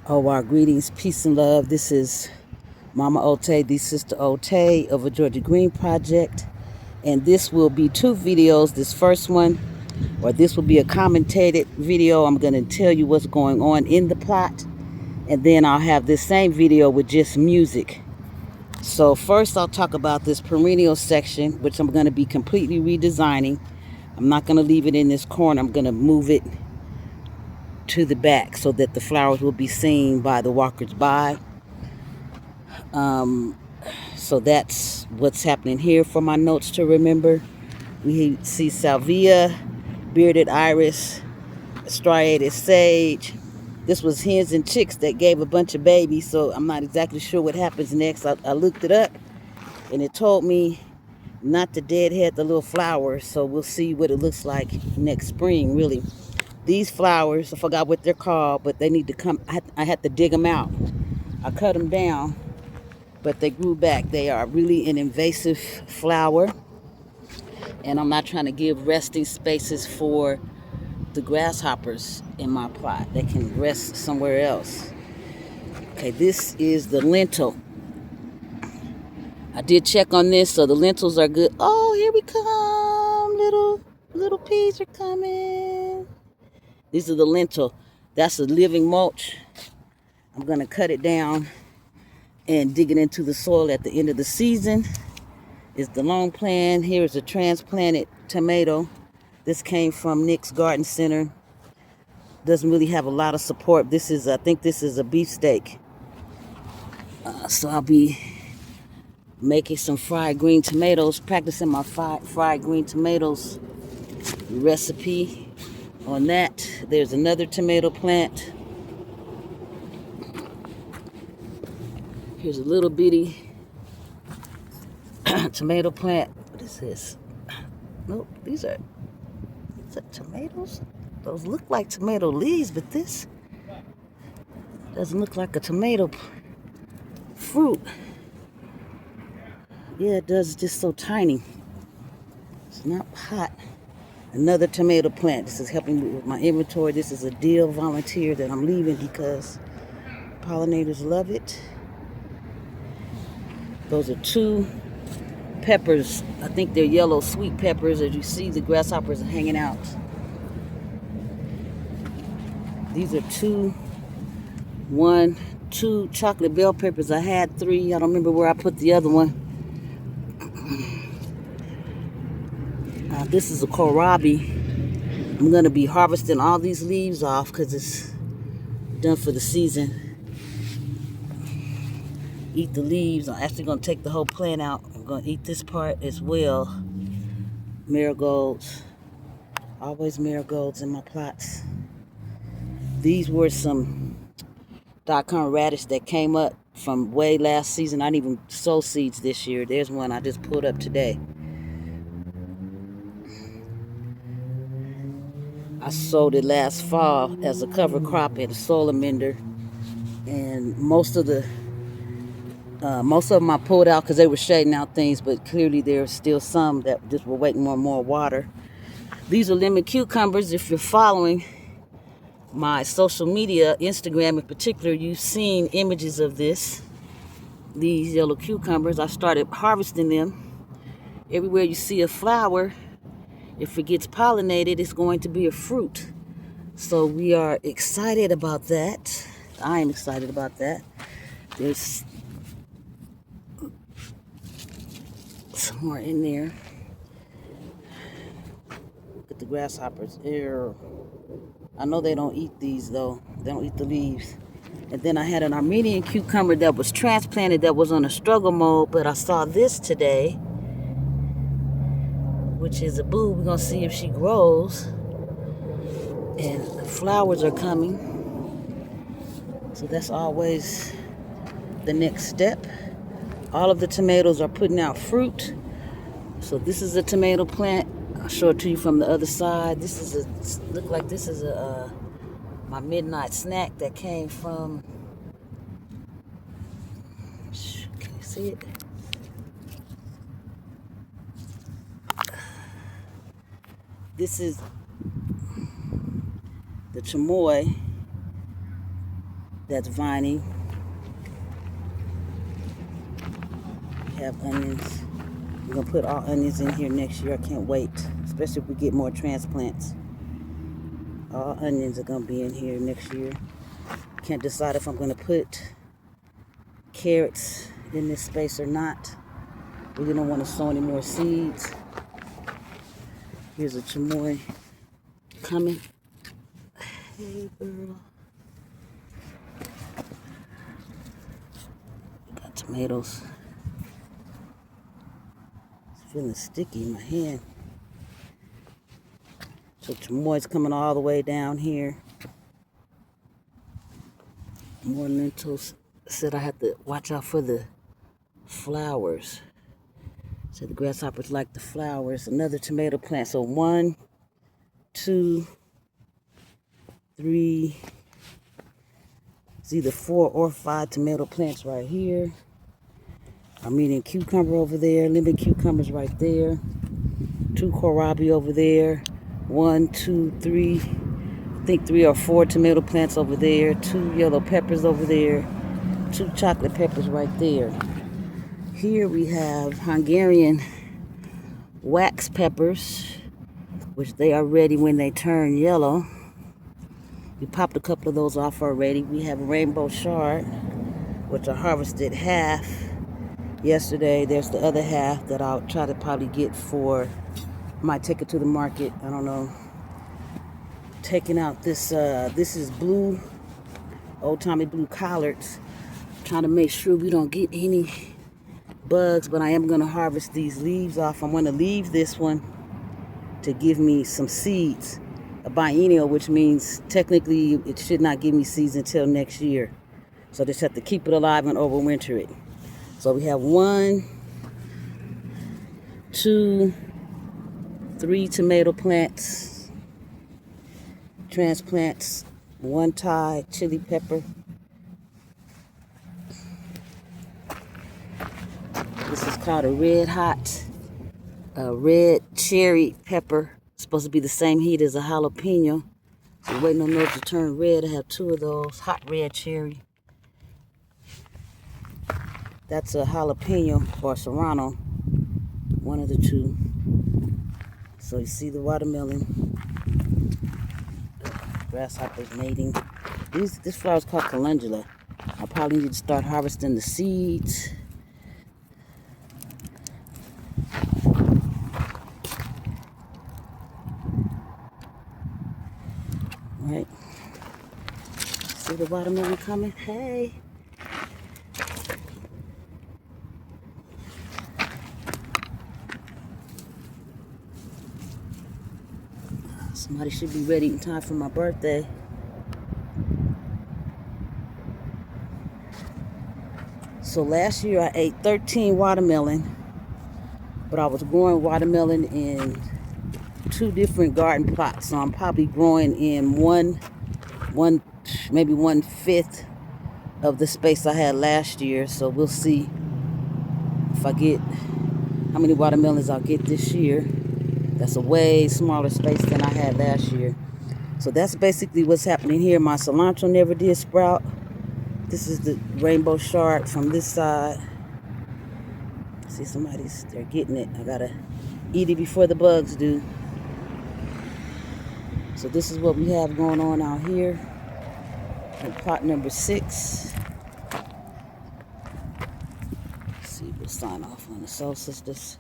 Oh, our greetings, peace and love. This is Mama Ote, the Sister Ote of a Georgia Green Project. And this will be two videos. This first one, or this will be a commentated video. I'm going to tell you what's going on in the plot. And then I'll have this same video with just music. So first I'll talk about this perennial section, which I'm going to be completely redesigning. I'm not going to leave it in this corner. I'm going to move it to the back so that the flowers will be seen by the walkers by. So that's what's happening here for my notes to remember. We see salvia, bearded iris, striated sage. This was hens and chicks that gave a bunch of babies, so I'm not exactly sure what happens next. I looked it up, and it told me not to deadhead the little flowers, so we'll see what it looks like next spring, really. These flowers, I forgot what they're called, but they need to come. I had to dig them out. I cut them down, but they grew back. They are really an invasive flower, and I'm not trying to give resting spaces for the grasshoppers in my plot. They can rest somewhere else. Okay, this is the lentil. I did check on this, so the lentils are good. Oh, here we come. Little peas are coming. These are the lentil. That's a living mulch. I'm going to cut it down and dig it into the soil at the end of the season. Is the long plan. Here's a transplanted tomato. This came from Nick's Garden Center. Doesn't really have a lot of support. I think this is a beefsteak. So I'll be making some fried green tomatoes, practicing my fried green tomatoes recipe on that. There's another tomato plant. Here's a little bitty tomato plant. What is this? Nope, is that tomatoes? Those look like tomato leaves, but this doesn't look like a tomato fruit. Yeah, it does. It's just so tiny. It's not hot. Another tomato plant. This is helping me with my inventory. This is a deal volunteer that I'm leaving because pollinators love it. Those are two peppers. I think they're yellow sweet peppers. As you see, the grasshoppers are hanging out. These are two chocolate bell peppers. I had three. I don't remember where I put the other one. This is a kohlrabi. I'm going to be harvesting all these leaves off because it's done for the season. Eat the leaves. I'm actually going to take the whole plant out. I'm going to eat this part as well. Marigolds. Always marigolds in my plots. These were some .com radish that came up from way last season. I didn't even sow seeds this year. There's one I just pulled up today. I sowed it last fall as a cover crop in a soil amender, and most of them I pulled out because they were shading out things, but clearly there's still some that just were waiting on more water. These are lemon cucumbers. If you're following my social media, Instagram in particular, you've seen images of this. These yellow cucumbers, I started harvesting them. Everywhere you see a flower, if it gets pollinated, it's going to be a fruit. So we are excited about that. I am excited about that. There's some more in there. Look at the grasshoppers here. I know they don't eat these though. They don't eat the leaves. And then I had an Armenian cucumber that was transplanted that was on a struggle mode, but I saw this today, which is a boo. We're gonna see if she grows. And the flowers are coming. So that's always the next step. All of the tomatoes are putting out fruit. So this is a tomato plant. I'll show it to you from the other side. This is look like this is my midnight snack that came from, can you see it? This is the chamoy. that's vining. We have onions. We're gonna put all onions in here next year. I can't wait, especially if we get more transplants. All onions are gonna be in here next year. Can't decide if I'm gonna put carrots in this space or not. We don't want to sow any more seeds. Here's a chamoy coming. Hey girl. We got tomatoes. It's feeling sticky in my hand. So chamoy's coming all the way down here. More lentils. Said I have to watch out for the flowers. Said the grasshoppers like the flowers. Another tomato plant. So 1, 2, 3. It's either 4 or 5 tomato plants right here. I'm eating cucumber over there. Lemon cucumbers right there. 2 kohlrabi over there. 1, 2, 3. I think 3 or 4 tomato plants over there. 2 yellow peppers over there. 2 chocolate peppers right there. Here we have Hungarian wax peppers, which they are ready when they turn yellow. We popped a couple of those off already. We have rainbow chard, which I harvested half yesterday. There's the other half that I'll try to probably get for, might take it to the market. I don't know. Taking out this, this is blue, old-timey blue collards. Trying to make sure we don't get any bugs, but I am going to harvest these leaves off. I'm going to leave this one to give me some seeds. A biennial, which means technically it should not give me seeds until next year. So I just have to keep it alive and overwinter it. So we have 1, 2, 3 tomato plants, transplants, 1 Thai chili pepper. This is called a red cherry pepper. It's supposed to be the same heat as a jalapeno. So waiting on those to turn red. I have 2 of those. Hot red cherry. That's a jalapeno or serrano. One of the 2. So you see the watermelon. Grasshoppers mating. This flower is called calendula. I probably need to start harvesting the seeds. Right. See the watermelon coming? Hey. Somebody should be ready in time for my birthday. So last year I ate 13 watermelon, but I was growing watermelon in 2 different garden plots. So I'm probably growing in maybe 1/5 of the space I had last year. So we'll see if I get how many watermelons I'll get this year. That's a way smaller space than I had last year. So that's basically what's happening here. My cilantro never did sprout. This is the rainbow chard from this side. See, they're getting it. I gotta eat it before the bugs do. So this is what we have going on out here in plot number 6. Let's see, we'll sign off on the Soul Sisters.